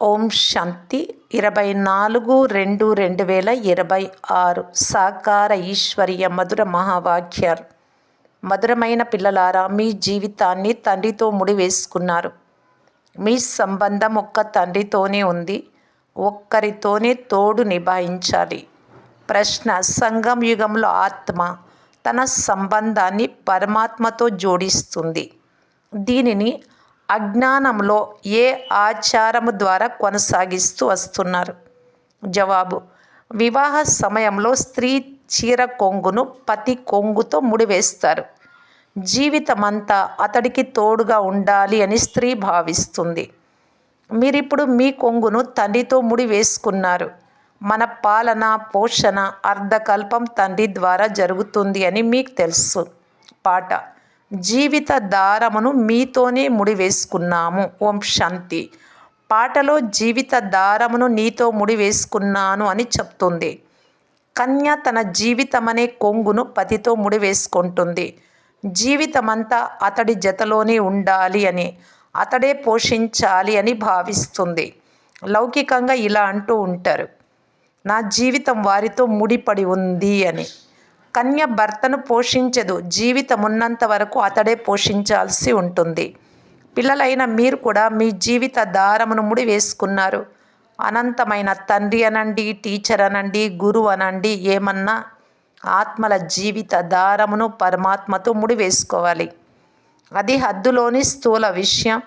ఓం శాంతి 24/2/2026 సాకార ఈశ్వరీయ మధుర మహావాక్యాలు. మధురమైన పిల్లలారా, మీ జీవితాన్ని తండ్రితో ముడివేసుకున్నారు. మీ సంబంధం ఒక్క తండ్రితోనే ఉంది. ఒక్కరితోనే తోడు నిభాయించాలి. ప్రశ్న: సంగం యుగంలో ఆత్మ తన సంబంధాన్ని పరమాత్మతో జోడిస్తుంది. దీనిని అజ్ఞానంలో ఏ ఆచారము ద్వారా కొనసాగిస్తూ వస్తున్నారు? జవాబు: వివాహ సమయంలో స్త్రీ చీర కొంగును పతి కొంగుతో ముడివేస్తారు. జీవితమంతా అతడికి తోడుగా ఉండాలి అని స్త్రీ భావిస్తుంది. మీరిప్పుడు మీ కొంగును తండ్రితో ముడివేసుకున్నారు. మన పాలన, పోషణ అర్ధకల్పం తండ్రి ద్వారా జరుగుతుంది అని మీకు తెలుసు. పాట: జీవిత దారమును మీతోనే ముడివేసుకున్నాము. ఓం శాంతి. పాటలో జీవిత దారమును నీతో ముడివేసుకున్నాను అని చెప్తుంది. కన్య తన జీవితమనే కొంగును పతితో ముడివేసుకుంటుంది. జీవితమంతా అతడి జతలోనే ఉండాలి అని, అతడే పోషించాలి అని భావిస్తుంది. లౌకికంగా ఇలా అంటూ ఉంటారు: నా జీవితం వారితో ముడిపడి ఉంది అని. కన్య భర్తను పోషించదు. జీవితం ఉన్నంత వరకు అతడే పోషించాల్సి ఉంటుంది. పిల్లలైన మీరు కూడా మీ జీవిత దారమును ముడివేసుకున్నారు. అనంతమైన తండ్రి అనండి, టీచర్ అనండి, గురువు అనండి, ఏమన్నా ఆత్మల జీవిత దారమును పరమాత్మతో ముడివేసుకోవాలి. అది హద్దులోని స్థూల విషయం.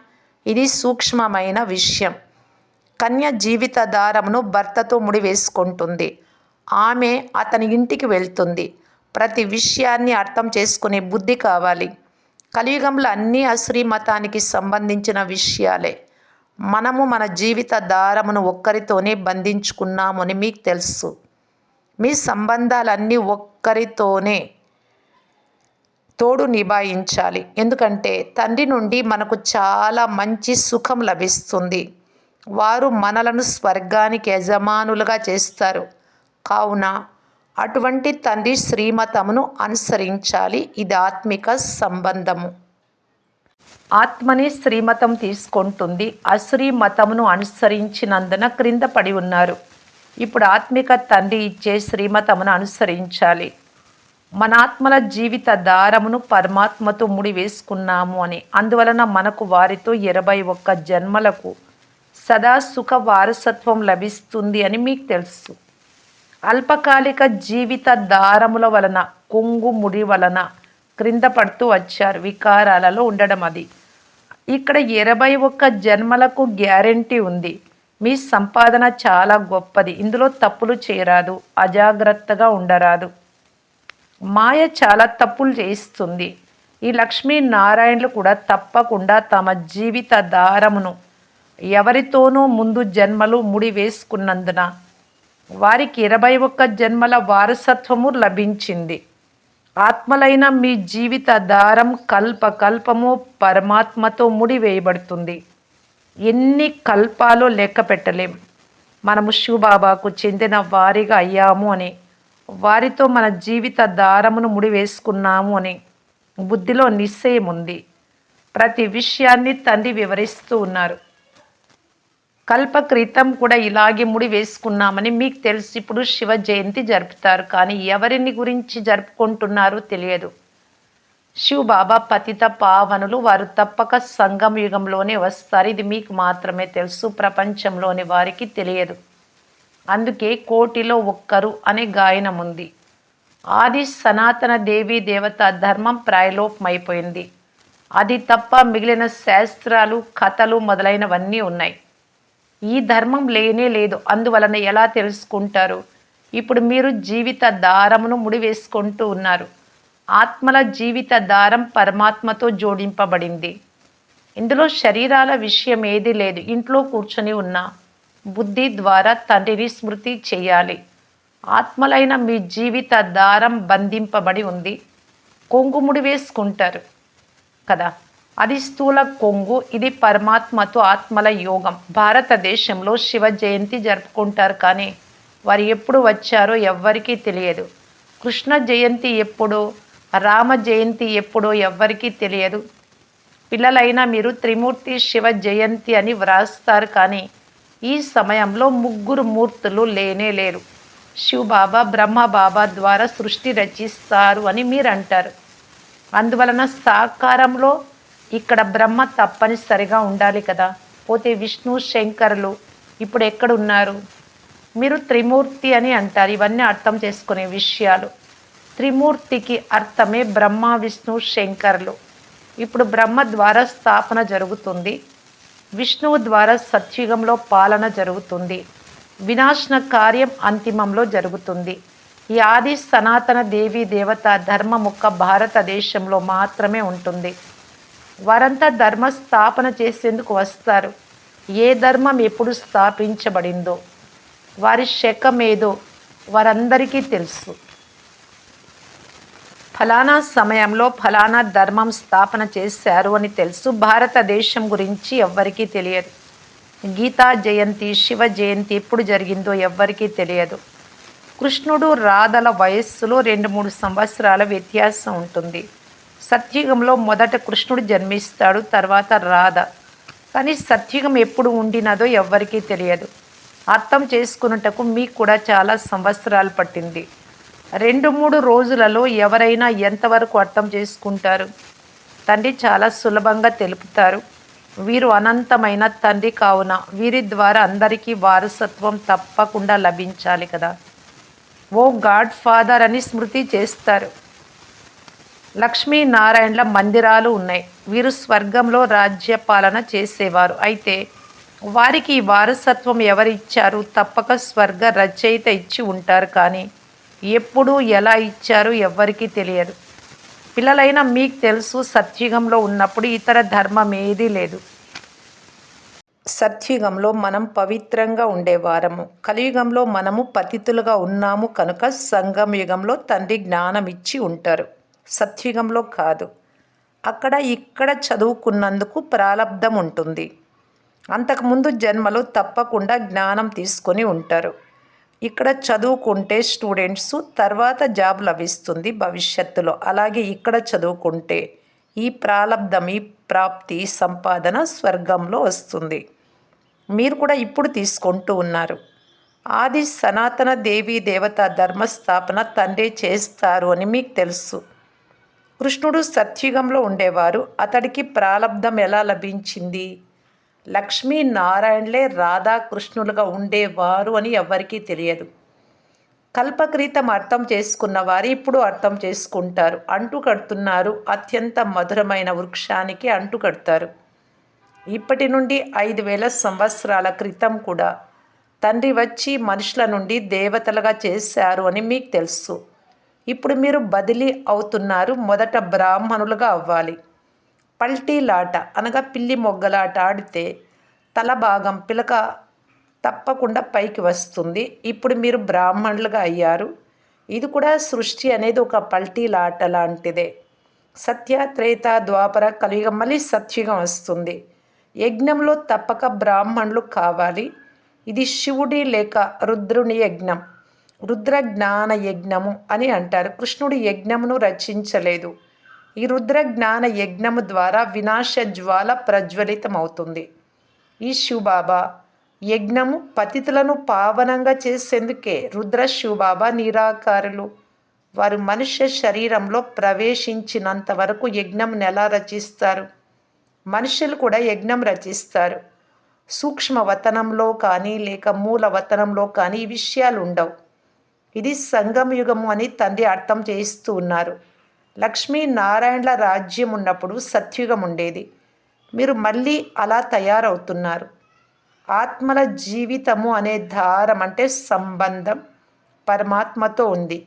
ఇది సూక్ష్మమైన విషయం. కన్య జీవిత దారమును భర్తతో ముడివేసుకుంటుంది. ఆమె అతని ఇంటికి వెళ్తుంది. ప్రతి విషయాన్ని అర్థం చేసుకునే బుద్ధి కావాలి. కలియుగంలో అన్నీ అసురీ మతానికి సంబంధించిన విషయాలే. మనము మన జీవిత దారమును ఒక్కరితోనే బంధించుకున్నాము అని మీకు తెలుసు. మీ సంబంధాలన్నీ ఒక్కరితోనే తోడు నిభాయించాలి. ఎందుకంటే తండ్రి నుండి మనకు చాలా మంచి సుఖం లభిస్తుంది. వారు మనలను స్వర్గానికి యజమానులుగా చేస్తారు. కావున అటువంటి తండ్రి శ్రీమతమును అనుసరించాలి. ఇది ఆత్మిక సంబంధము. ఆత్మని శ్రీమతం తీసుకుంటుంది. అసురీ మతమును అనుసరించినందున క్రింద పడి ఉన్నారు. ఇప్పుడు ఆత్మిక తండ్రి ఇచ్చే శ్రీమతమును అనుసరించాలి. మన ఆత్మల జీవిత దారమును పరమాత్మతో ముడివేసుకున్నాము అని. అందువలన మనకు వారితో 21 జన్మలకు సదా సుఖ వారసత్వం లభిస్తుంది అని మీకు తెలుసు. అల్పకాలిక జీవిత దారముల వలన, కొంగు ముడి వలన క్రింద పడుతూ వచ్చారు. వికారాలలో ఉండడం అది. ఇక్కడ 21 జన్మలకు గ్యారెంటీ ఉంది. మీ సంపాదన చాలా గొప్పది. ఇందులో తప్పులు చేయరాదు. అజాగ్రత్తగా ఉండరాదు. మాయ చాలా తప్పులు చేయిస్తుంది. ఈ లక్ష్మీనారాయణులు కూడా తప్పకుండా తమ జీవిత దారమును ఎవరితోనూ ముందు జన్మలు ముడి వేసుకున్నందున వారికి 21 జన్మల వారసత్వము లభించింది. ఆత్మలైన మీ జీవిత దారం కల్పకల్పము పరమాత్మతో ముడివేయబడుతుంది. ఎన్ని కల్పాలో లెక్క పెట్టలేం. మనము శివబాబాకు చెందిన వారిగా అయ్యాము అని, వారితో మన జీవిత దారమును ముడివేసుకున్నాము అని బుద్ధిలో నిశ్చయం ఉంది. ప్రతి విషయాన్ని తండ్రి వివరిస్తూ ఉన్నారు. కల్ప క్రితం కూడా ఇలాగే ముడి వేసుకున్నామని మీకు తెలుసు. ఇప్పుడు శివ జయంతి జరుపుతారు, కానీ ఎవరిని గురించి జరుపుకుంటున్నారో తెలియదు. శివ బాబా పతిత పావనులు. వారు తప్పక సంగమ యుగంలోనే వస్తారు. ఇది మీకు మాత్రమే తెలుసు. ప్రపంచంలోని వారికి తెలియదు. అందుకే కోటిలో ఒక్కరు అనే గాయనం ఉంది. ఆది సనాతన దేవీ దేవత ధర్మం ప్రాయలోపమైపోయింది. అది తప్ప మిగిలిన శాస్త్రాలు, కథలు మొదలైనవన్నీ ఉన్నాయి. ఈ ధర్మం లేనే లేదు. అందువలన ఎలా తెలుసుకుంటారు? ఇప్పుడు మీరు జీవిత దారమును ముడివేసుకుంటూ ఉన్నారు. ఆత్మల జీవిత దారం పరమాత్మతో జోడింపబడింది. ఇందులో శరీరాల విషయం ఏదీ లేదు. ఇంట్లో కూర్చొని ఉన్న బుద్ధి ద్వారా తండ్రిని స్మృతి చేయాలి. ఆత్మలైన మీ జీవిత దారం బంధింపబడి ఉంది. కొంగు ముడివేసుకుంటారు కదా, అది స్థూల కొంగు. ఇది పరమాత్మతో ఆత్మల యోగం. భారతదేశంలో శివ జయంతి జరుపుకుంటారు, కానీ వారు ఎప్పుడు వచ్చారో ఎవ్వరికీ తెలియదు. కృష్ణ జయంతి ఎప్పుడో, రామ జయంతి ఎప్పుడో ఎవ్వరికీ తెలియదు. పిల్లలైనా మీరు త్రిమూర్తి శివ జయంతి అని వ్రాస్తారు, కానీ ఈ సమయంలో ముగ్గురు మూర్తులు లేనే లేరు. శివబాబా బ్రహ్మబాబా ద్వారా సృష్టి రచిస్తారు అని మీరు అంటారు. అందువలన సాకారంలో ఇక్కడ బ్రహ్మ తప్పనిసరిగా ఉండాలి కదా. పోతే విష్ణు శంకరులు ఇప్పుడు ఎక్కడున్నారు? మీరు త్రిమూర్తి అని అంటారు. ఇవన్నీ అర్థం చేసుకునే విషయాలు. త్రిమూర్తికి అర్థమే బ్రహ్మ విష్ణు శంకరులు. ఇప్పుడు బ్రహ్మ ద్వారా స్థాపన జరుగుతుంది. విష్ణువు ద్వారా సత్యుగంలో పాలన జరుగుతుంది. వినాశన కార్యం అంతిమంలో జరుగుతుంది. ఈ ఆది సనాతన దేవీ దేవత ధర్మం ఒక్క భారతదేశంలో మాత్రమే ఉంటుంది. వారంతా ధర్మ స్థాపన చేసేందుకు వస్తారు. ఏ ధర్మం ఎప్పుడు స్థాపించబడిందో, వారి శకమేదో వారందరికీ తెలుసు. ఫలానా సమయంలో ఫలానా ధర్మం స్థాపన చేశారు అని తెలుసు. భారతదేశం గురించి ఎవ్వరికీ తెలియదు. గీతా జయంతి, శివ జయంతి ఎప్పుడు జరిగిందో ఎవ్వరికీ తెలియదు. కృష్ణుడు రాధల వయస్సులో 2-3 సంవత్సరాల వ్యత్యాసం ఉంటుంది. సత్యుగంలో మొదట కృష్ణుడు జన్మిస్తాడు, తర్వాత రాధ. కానీ సత్యుగం ఎప్పుడు ఉండినదో ఎవ్వరికీ తెలియదు. అర్థం చేసుకున్నటకు మీకు కూడా చాలా సంవత్సరాలు పట్టింది. 2-3 రోజులలో ఎవరైనా ఎంతవరకు అర్థం చేసుకుంటారు? తండ్రి చాలా సులభంగా తెలుపుతారు. వీరు అనంతమైన తండ్రి కావున వీరి ద్వారా అందరికీ వారసత్వం తప్పకుండా లభించాలి కదా. ఓ గాడ్ ఫాదర్ అని స్మృతి చేస్తారు. లక్ష్మీనారాయణల మందిరాలు ఉన్నాయి. వీరు స్వర్గంలో రాజ్యపాలన చేసేవారు. అయితే వారికి ఈ వారసత్వం ఎవరిచ్చారు? తప్పక స్వర్గ రచయిత ఇచ్చి ఉంటారు. కానీ ఎప్పుడు ఎలా ఇచ్చారు ఎవ్వరికీ తెలియదు. పిల్లలైన మీకు తెలుసు, సత్యుగంలో ఉన్నప్పుడు ఇతర ధర్మం ఏదీ లేదు. సత్యుగంలో మనం పవిత్రంగా ఉండేవారము. కలియుగంలో మనము పతితులుగా ఉన్నాము కనుక సంగమ యుగంలో తండ్రి జ్ఞానం ఇచ్చి ఉంటారు. సత్యుగంలో కాదు. అక్కడ ఇక్కడ చదువుకున్నందుకు ప్రాలబ్ధం ఉంటుంది. అంతకుముందు జన్మలో తప్పకుండా జ్ఞానం తీసుకొని ఉంటారు. ఇక్కడ చదువుకుంటే స్టూడెంట్స్ తర్వాత జాబ్ లభిస్తుంది భవిష్యత్తులో. అలాగే ఇక్కడ చదువుకుంటే ఈ ప్రాలబ్ధం, ఈ ప్రాప్తి, సంపాదన స్వర్గంలో వస్తుంది. మీరు కూడా ఇప్పుడు తీసుకుంటూ ఉన్నారు. ఆది సనాతన దేవీ దేవత ధర్మస్థాపన తండ్రి చేస్తారు అని మీకు తెలుసు. కృష్ణుడు సత్యుగంలో ఉండేవారు. అతడికి ప్రాలబ్ధం ఎలా లభించింది? లక్ష్మీనారాయణలే రాధాకృష్ణులుగా ఉండేవారు అని ఎవ్వరికీ తెలియదు. కల్పక్రితం అర్థం చేసుకున్న వారు ఇప్పుడు అర్థం చేసుకుంటారు. అంటు కడుతున్నారు. అత్యంత మధురమైన వృక్షానికి అంటు కడతారు. ఇప్పటి నుండి 5000 సంవత్సరాల క్రితం కూడా తండ్రి వచ్చి మనుషుల నుండి దేవతలుగా చేశారు అని మీకు తెలుసు. ఇప్పుడు మీరు బదిలీ అవుతున్నారు. మొదట బ్రాహ్మణులుగా అవ్వాలి. పల్టీలాట అనగా పిల్లి మొగ్గలాట ఆడితే తల భాగం పిలక తప్పకుండా పైకి వస్తుంది. ఇప్పుడు మీరు బ్రాహ్మణులుగా అయ్యారు. ఇది కూడా సృష్టి అనేది ఒక పల్టీలాట లాంటిదే. సత్య, త్రేత, ద్వాపర, కలియుగం, మళ్ళీ సత్యుగం వస్తుంది. యజ్ఞంలో తప్పక బ్రాహ్మణులు కావాలి. ఇది శివుడి లేక రుద్రుని యజ్ఞం. రుద్ర జ్ఞాన యజ్ఞము అని అంటారు. కృష్ణుడు యజ్ఞమును రచించలేదు. ఈ రుద్ర జ్ఞాన యజ్ఞము ద్వారా వినాశ జ్వాల ప్రజ్వలితమవుతుంది. ఈ శివబాబా యజ్ఞము పతితులను పావనంగా చేసేందుకే. రుద్ర శివబాబా నిరాకారులు. వారు మనుష్య శరీరంలో ప్రవేశించినంత వరకు యజ్ఞం ఎలా రచిస్తారు? మనుషులు కూడా యజ్ఞం రచిస్తారు. సూక్ష్మ వతనంలో కానీ లేక మూల వతనంలో కానీ ఈ విషయాలు ఉండవు. ఇది సంగమయుగము అని తండ్రి అర్థం చేయిస్తూ ఉన్నారు. లక్ష్మీనారాయణల రాజ్యం ఉన్నప్పుడు సత్యుగం ఉండేది. మీరు మళ్ళీ అలా తయారవుతున్నారు. ఆత్మల జీవితము అనే దారం అంటే సంబంధం పరమాత్మతో ఉంది.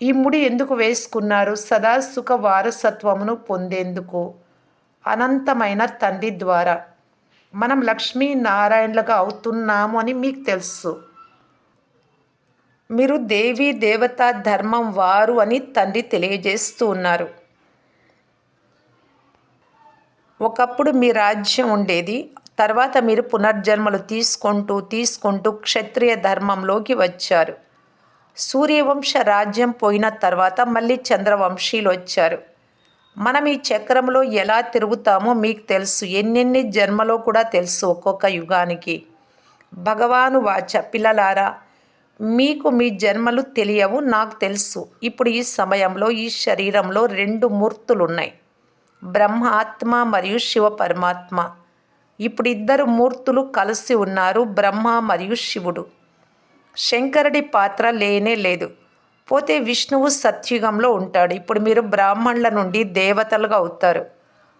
ఈ ముడి ఎందుకు వేసుకున్నారు? సదా సుఖ వారసత్వమును పొందేందుకు. అనంతమైన తండ్రి ద్వారా మనం లక్ష్మీనారాయణలుగా అవుతున్నాము అని మీకు తెలుసు. మీరు దేవీ దేవతా ధర్మం వారు అని తండ్రి తెలియజేస్తూ ఉన్నారు. ఒకప్పుడు మీ రాజ్యం ఉండేది. తర్వాత మీరు పునర్జన్మలు తీసుకుంటూ క్షత్రియ ధర్మంలోకి వచ్చారు. సూర్యవంశ రాజ్యం పోయిన తర్వాత మళ్ళీ చంద్రవంశీలు వచ్చారు. మనం ఈ చక్రంలో ఎలా తిరుగుతామో మీకు తెలుసు. ఎన్నెన్ని జన్మలో కూడా తెలుసు ఒక్కొక్క యుగానికి. భగవాను వాచ పిల్లలారా, మీకు మీ జన్మలు తెలియవు, నాకు తెలుసు. ఇప్పుడు ఈ సమయంలో ఈ శరీరంలో రెండు మూర్తులున్నాయి, బ్రహ్మ ఆత్మ మరియు శివ పరమాత్మ. ఇప్పుడు ఇద్దరు మూర్తులు కలిసి ఉన్నారు, బ్రహ్మ మరియు శివుడు. శంకరుడి పాత్ర లేనే లేదు. పోతే విష్ణువు సత్యుగంలో ఉంటాడు. ఇప్పుడు మీరు బ్రాహ్మణుల నుండి దేవతలుగా అవుతారు.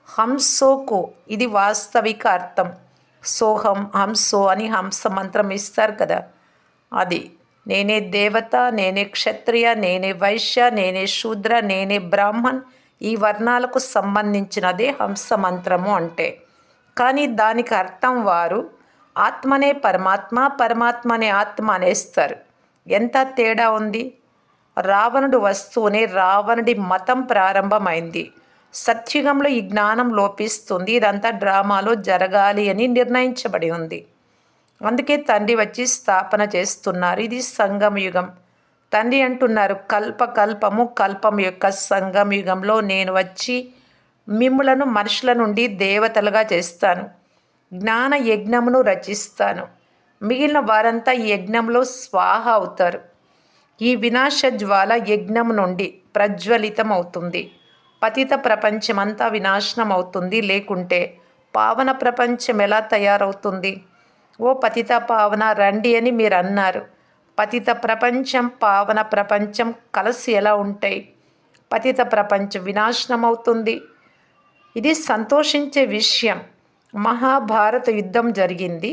హంసోకు ఇది వాస్తవిక అర్థం. సోహం హంసో అని హంస మంత్రం ఇస్తారు కదా, అది. నేనే దేవత, నేనే క్షత్రియ, నేనే వైశ్య, నేనే శూద్ర, నేనే బ్రాహ్మణ్, ఈ వర్ణాలకు సంబంధించినదే హంస మంత్రము అంటే. కానీ దానికి అర్థం వారు ఆత్మనే పరమాత్మ, పరమాత్మనే ఆత్మ అనేస్తారు. ఎంత తేడా ఉంది! రావణుడు వస్తూనే రావణుడి మతం ప్రారంభమైంది. సత్యుగంలో ఈ జ్ఞానం లోపిస్తుంది. ఇదంతా డ్రామాలో జరగాలి అని నిర్ణయించబడి ఉంది. అందుకే తండ్రి వచ్చి స్థాపన చేస్తున్నారు. ఇది సంగమయుగం. తండ్రి అంటున్నారు, కల్పకల్పము కల్పం యొక్క సంగమయుగంలో నేను వచ్చి మిమ్ములను మనుషుల నుండి దేవతలుగా చేస్తాను. జ్ఞాన యజ్ఞమును రచిస్తాను. మిగిలిన వారంతా ఈ యజ్ఞంలో స్వాహ అవుతారు. ఈ వినాశ జ్వాల యజ్ఞం నుండి ప్రజ్వలితం అవుతుంది. పతిత ప్రపంచమంతా వినాశనం అవుతుంది. లేకుంటే పావన ప్రపంచం ఎలా తయారవుతుంది? ఓ పతిత పావన రండి అని మీరు అన్నారు. పతిత ప్రపంచం పావన ప్రపంచం కలిసి ఎలా ఉంటాయి? పతిత ప్రపంచం వినాశనం అవుతుంది. ఇది సంతోషించే విషయం. మహాభారత యుద్ధం జరిగింది.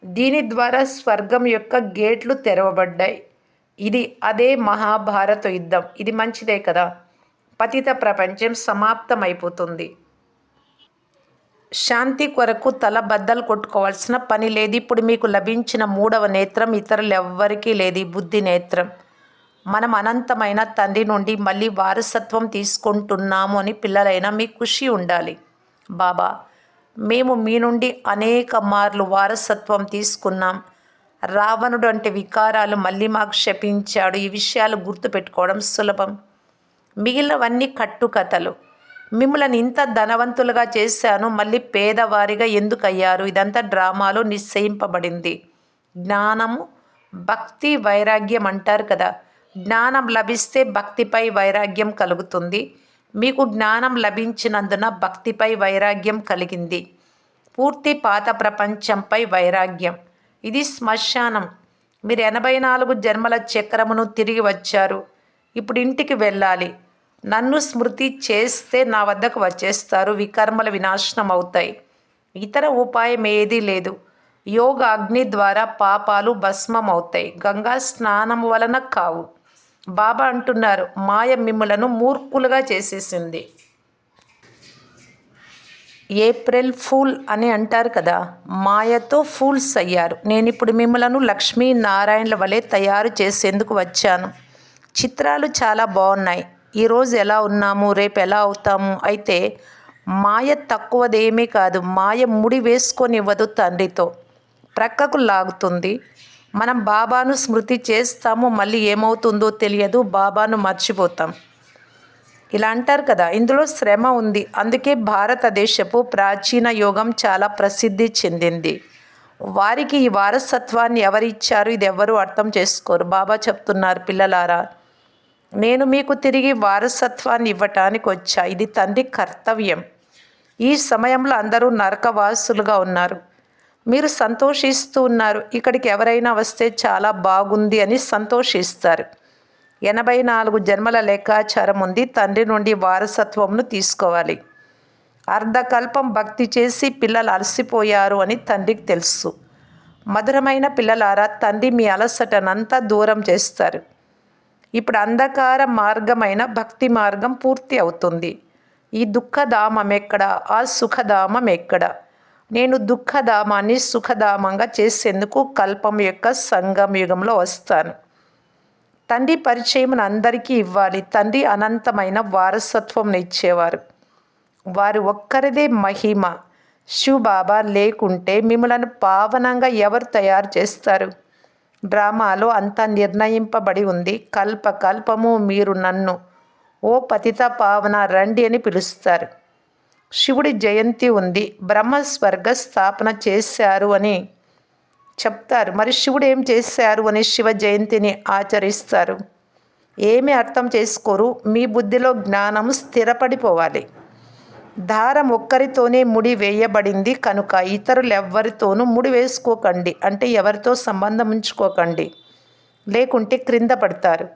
దీని ద్వారా స్వర్గం యొక్క గేట్లు తెరవబడ్డాయి. ఇది అదే మహాభారత యుద్ధం. ఇది మంచిదే కదా. పతిత ప్రపంచం సమాప్తమైపోతుంది. శాంతి కొరకు తల బద్దలు కొట్టుకోవాల్సిన పని లేదు. ఇప్పుడు మీకు లభించిన మూడవ నేత్రం ఇతరులెవ్వరికీ లేదు, ఈ బుద్ధి నేత్రం. మనం అనంతమైన తండ్రి నుండి మళ్ళీ వారసత్వం తీసుకుంటున్నాము అని పిల్లలైనా మీకు ఖుషి ఉండాలి. బాబా, మేము మీ నుండి అనేక మార్లు వారసత్వం తీసుకున్నాం. రావణుడు అంటే వికారాలు మళ్ళీ మాకు శపించాడు. ఈ విషయాలు గుర్తుపెట్టుకోవడం సులభం. మిగిలినవన్నీ కట్టుకథలు. మిమ్మల్ని ఇంత ధనవంతులుగా చేశాను, మళ్ళీ పేదవారిగా ఎందుకు అయ్యారు? ఇదంతా డ్రామాలో నిశ్చయింపబడింది. జ్ఞానము, భక్తి, వైరాగ్యం అంటారు కదా. జ్ఞానం లభిస్తే భక్తిపై వైరాగ్యం కలుగుతుంది. మీకు జ్ఞానం లభించినందున భక్తిపై వైరాగ్యం కలిగింది. పూర్తి పాత ప్రపంచంపై వైరాగ్యం. ఇది శ్మశానం. మీరు 84 జన్మల చక్రమును తిరిగి వచ్చారు. ఇప్పుడు ఇంటికి వెళ్ళాలి. నన్ను స్మృతి చేస్తే నా వద్దకు వచ్చేస్తారు. వికర్మల వినాశనం అవుతాయి. ఇతర ఉపాయం ఏదీ లేదు. యోగ అగ్ని ద్వారా పాపాలు భస్మం అవుతాయి. గంగా స్నానం వలన కావు. బాబా అంటున్నారు, మాయ మిమ్ములను మూర్ఖులుగా చేసేసింది. ఏప్రిల్ ఫూల్ అని అంటారు కదా, మాయతో ఫూల్స్ అయ్యారు. నేను ఇప్పుడు మిమ్మలను లక్ష్మీనారాయణల వలె తయారు చేసేందుకు వచ్చాను. చిత్రాలు చాలా బాగున్నాయి. ఈరోజు ఎలా ఉన్నాము, రేపు ఎలా అవుతాము. అయితే మాయ తక్కువదేమీ కాదు. మాయ ముడి వేసుకొనివ్వదు. తండ్రితో ప్రక్కకు లాగుతుంది. మనం బాబాను స్మృతి చేస్తాము, మళ్ళీ ఏమవుతుందో తెలియదు. బాబాను మర్చిపోతాం. ఇలా అంటారు కదా, ఇందులో శ్రమ ఉంది. అందుకే భారతదేశపు ప్రాచీన యోగం చాలా ప్రసిద్ధి చెందింది. వారికి ఈ వారసత్వాన్ని ఎవరిచ్చారు? ఇది ఎవరు అర్థం చేసుకోరు. బాబా చెప్తున్నారు, పిల్లలారా, నేను మీకు తిరిగి వారసత్వాన్ని ఇవ్వటానికి వచ్చా. ఇది తండ్రి కర్తవ్యం. ఈ సమయంలో అందరూ నరకవాసులుగా ఉన్నారు. మీరు సంతోషిస్తూ ఉన్నారు. ఇక్కడికి ఎవరైనా వస్తే చాలా బాగుంది అని సంతోషిస్తారు. 84 జన్మల లెక్కాచారం ఉంది. తండ్రి నుండి వారసత్వంను తీసుకోవాలి. అర్ధకల్పం భక్తి చేసి పిల్లలు అలసిపోయారు అని తండ్రికి తెలుసు. మధురమైన పిల్లలారా, తండ్రి మీ అలసటనంతా దూరం చేస్తారు. ఇప్పుడు అంధకార మార్గమైన భక్తి మార్గం పూర్తి అవుతుంది. ఈ దుఃఖధామం ఎక్కడ, ఆ సుఖధామం ఎక్కడ? నేను దుఃఖధామాన్ని సుఖధామంగా చేసేందుకు కల్పం యొక్క సంగమ యుగంలో వస్తాను. తండ్రి పరిచయం అందరికీ ఇవ్వాలి. తండ్రి అనంతమైన వారసత్వం ఇచ్చేవారు. వారు ఒక్కరిదే మహిమ. శివబాబా లేకుంటే మిమ్మలను పావనంగా ఎవరు తయారు చేస్తారు? డ్రామాలో అంతా నిర్ణయింపబడి ఉంది. కల్పకల్పము మీరు నన్ను ఓ పతిత పావన రండి అని పిలుస్తారు. శివుడి జయంతి ఉంది. బ్రహ్మ స్వర్గ స్థాపన చేశారు అని చెప్తారు. మరి శివుడు ఏం చేశారు అని శివ జయంతిని ఆచరిస్తారు. ఏమీ అర్థం చేసుకోరు. మీ బుద్ధిలో జ్ఞానము స్థిరపడిపోవాలి. దారం ఒక్కరితోనే ముడి వేయబడింది కనుక ఇతరులెవ్వరితోనూ ముడి వేసుకోకండి. అంటే ఎవరితో సంబంధం ఉంచుకోకండి, లేకుంటే క్రింద పడతారు.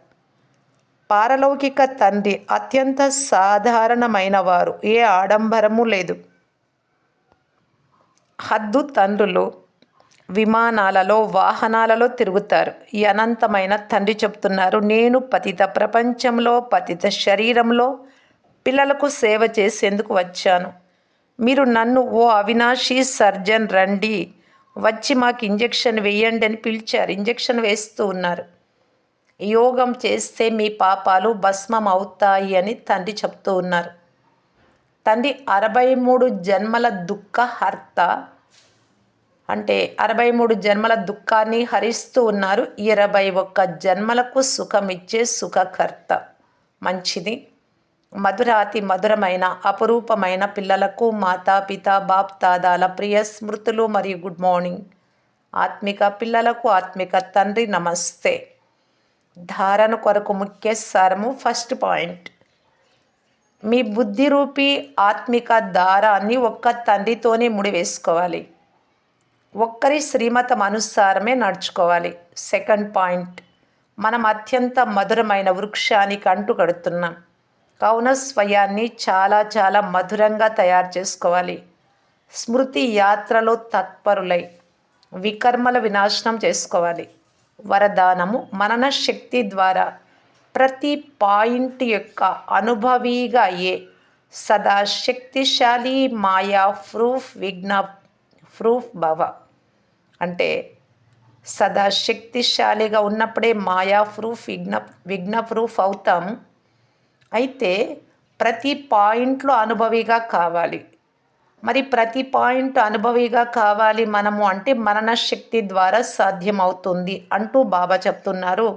పారలౌకిక తండ్రి అత్యంత సాధారణమైన వారు. ఏ ఆడంబరము లేదు. హద్దు తండ్రులు విమానాలలో, వాహనాలలో తిరుగుతారు. ఈ అనంతమైన తండ్రి చెప్తున్నారు, నేను పతిత ప్రపంచంలో, పతిత శరీరంలో పిల్లలకు సేవ చేసేందుకు వచ్చాను. మీరు నన్ను ఓ అవినాశి సర్జన్ రండి, వచ్చి మాకు ఇంజెక్షన్ వేయండి అని పిలిచారు. ఇంజెక్షన్ వేస్తూ ఉన్నారు. యోగం చేస్తే మీ పాపాలు భస్మం అవుతాయి అని తండ్రి చెప్తూ ఉన్నారు. తండ్రి 63 జన్మల దుఃఖహర్త, అంటే 63 జన్మల దుఃఖాన్ని హరిస్తూ ఉన్నారు. 21 జన్మలకు సుఖమిచ్చే సుఖకర్త. మంచిది. మధురాతి మధురమైన అపురూపమైన పిల్లలకు మాతాపిత బాప్దాదాల ప్రియ స్మృతులు మరియు గుడ్ మార్నింగ్. ఆత్మిక పిల్లలకు ఆత్మిక తండ్రి నమస్తే. ధారణ కొరకు ముఖ్య సారము. ఫస్ట్ పాయింట్, మీ బుద్ధి రూపీ ఆత్మిక దారాన్ని ఒక్క తండ్రితోనే ముడివేసుకోవాలి. ఒక్కరి శ్రీమతం అనుసారమే నడుచుకోవాలి. సెకండ్ పాయింట్, మనం అత్యంత మధురమైన వృక్షానికి అంటుకడుతున్నాం కావున స్వయాన్ని చాలా చాలా మధురంగా తయారు చేసుకోవాలి. స్మృతి యాత్రలో తత్పరులై వికర్మల వినాశనం చేసుకోవాలి. వరదానము, మనన శక్తి ద్వారా ప్రతి పాయింట్ యొక్క అనుభవీగా అయ్యే సదా శక్తిశాలి మాయా విఘ్న భవ. అంటే సదా శక్తిశాలిగా ఉన్నప్పుడే మాయా విఘ్న అవుతాము. అయితే ప్రతి పాయింట్లో అనుభవిగా కావాలి. మరి ప్రతి పాయింట్ అనుభవిగా కావాలి మనము అంటే మనన శక్తి ద్వారా సాధ్యమవుతుంది అంటూ బాబా చెప్తున్నారు.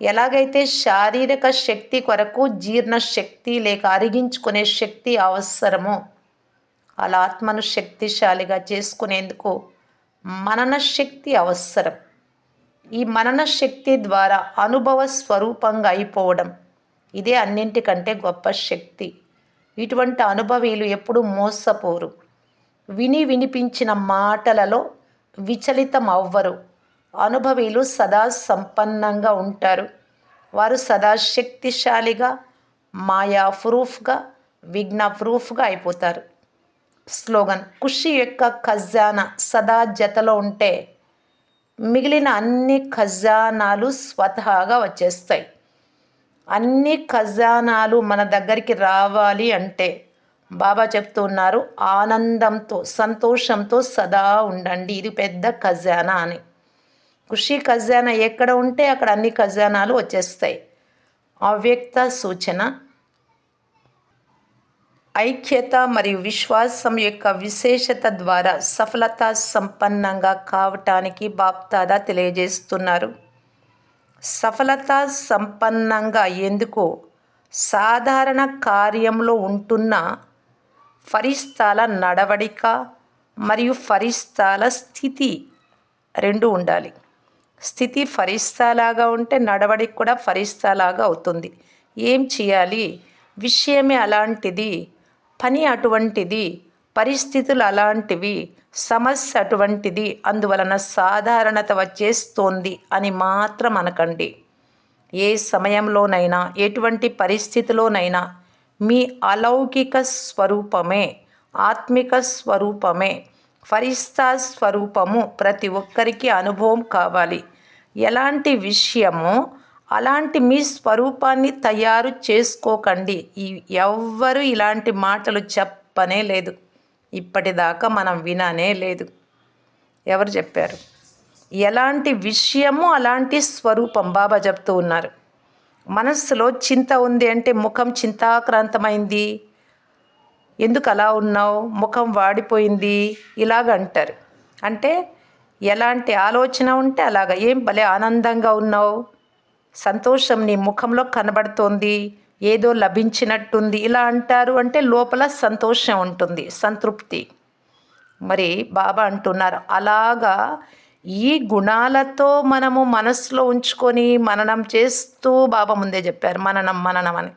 ఎలాగైతే శారీరక శక్తి కొరకు జీర్ణ శక్తి లేక అరిగించుకునే శక్తి అవసరమో, అలా ఆత్మను శక్తిశాలిగా చేసుకునేందుకు మనన శక్తి అవసరం. ఈ మనన శక్తి ద్వారా అనుభవ స్వరూపంగా అయిపోవడం, ఇదే అన్నింటికంటే గొప్ప శక్తి. ఇటువంటి అనుభవీలు ఎప్పుడు మోసపోరు. వినిపించిన మాటలలో విచలితం అవ్వరు. అనుభవీలు సదా సంపన్నంగా ఉంటారు. వారు సదా శక్తిశాలిగా, మాయా విఘ్న అయిపోతారు. స్లోగన్, ఖుషి యొక్క ఖజానా సదా జతలో ఉంటే మిగిలిన అన్ని ఖజానాలు స్వతహాగా వచ్చేస్తాయి. అన్ని ఖజానాలు మన దగ్గరికి రావాలి అంటే బాబా చెప్తూ ఉన్నారు, ఆనందంతో సంతోషంతో సదా ఉండండి. ఇది పెద్ద ఖజానా అని. ఖుషి ఖజానా ఎక్కడ ఉంటే అక్కడ అన్ని ఖజానాలు వచ్చేస్తాయి. అవ్యక్త సూచన, ఐక్యత మరియు విశ్వాసం యొక్క విశేషత ద్వారా సఫలత సంపన్నంగా కావటానికి బాప్దాదా తెలియజేస్తున్నారు. సఫలత సంపన్నంగా ఎందుకు? సాధారణ కార్యంలో ఉంటున్న ఫరిస్తాల నడవడిక మరియు ఫరిస్తాల స్థితి రెండు ఉండాలి. స్థితి ఫరిస్తాలాగా ఉంటే నడవడిక కూడా ఫరిస్తాలాగా అవుతుంది. ఏం చేయాలి? విషయమే అలాంటిది, పని అటువంటిది, పరిస్థితులు అలాంటివి, సమస్య అటువంటిది, అందువలన సాధారణత వచ్చేస్తోంది అని మాత్రం అనకండి. ఏ సమయంలోనైనా ఎటువంటి పరిస్థితిలోనైనా మీ అలౌకిక స్వరూపమే, ఆత్మిక స్వరూపమే, ఫరిస్తా స్వరూపము ప్రతి ఒక్కరికి అనుభవం కావాలి. ఎలాంటి విషయమో అలాంటి మీ స్వరూపాన్ని తయారు చేసుకోకండి. ఎవ్వరూ ఇలాంటి మాటలు చెప్పనే లేదు. ఇప్పటిదాకా మనం విననే లేదు. ఎవరు చెప్పారు? ఎలాంటి విషయము అలాంటి స్వరూపం బాబా చెప్తూ ఉన్నారు. మనస్సులో చింత ఉంది అంటే ముఖం చింతాక్రాంతమైంది, ఎందుకు అలా ఉన్నావు, ముఖం వాడిపోయింది, ఇలాగంటారు. అంటే ఎలాంటి ఆలోచన ఉంటే అలాగా. ఏం భలే ఆనందంగా ఉన్నావు, సంతోషం నీ ముఖంలో కనబడుతోంది, ఏదో లభించినట్టుంది, ఇలా అంటారు. అంటే లోపల సంతోషం ఉంటుంది, సంతృప్తి. మరి బాబా అంటున్నారు, అలాగా ఈ గుణాలతో మనము మనసులో ఉంచుకొని మననం చేస్తూ బాబా ముందే చెప్పారు మననం మననం అని.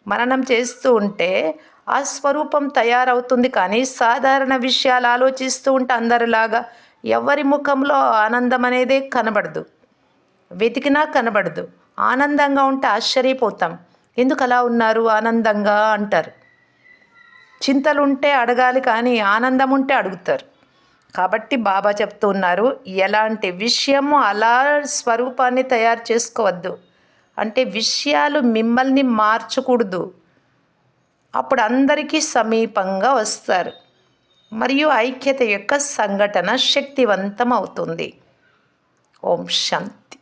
మననం చేస్తూ ఉంటే ఆ స్వరూపం తయారవుతుంది. కానీ సాధారణ విషయాలు ఆలోచిస్తూ ఉంటే అందరిలాగా ఎవరి ముఖంలో ఆనందం అనేదే కనబడదు. వెతికినా కనబడదు. ఆనందంగా ఉంటే ఆశ్చర్యపోతాం. ఎందుకు అలా ఉన్నారు ఆనందంగా అంటారు. చింతలుంటే అడగాలి కానీ ఆనందం ఉంటే అడుగుతారు. కాబట్టి బాబా చెప్తూ ఉన్నారు, ఎలాంటి విషయము అలా స్వరూపాన్ని తయారు చేసుకోవద్దు. అంటే విషయాలు మిమ్మల్ని మార్చకూడదు. అప్పుడు అందరికీ సమీపంగా వస్తారు. మరియు ఐక్యత యొక్క సంఘటన శక్తివంతం అవుతుంది. ఓం శాంతి.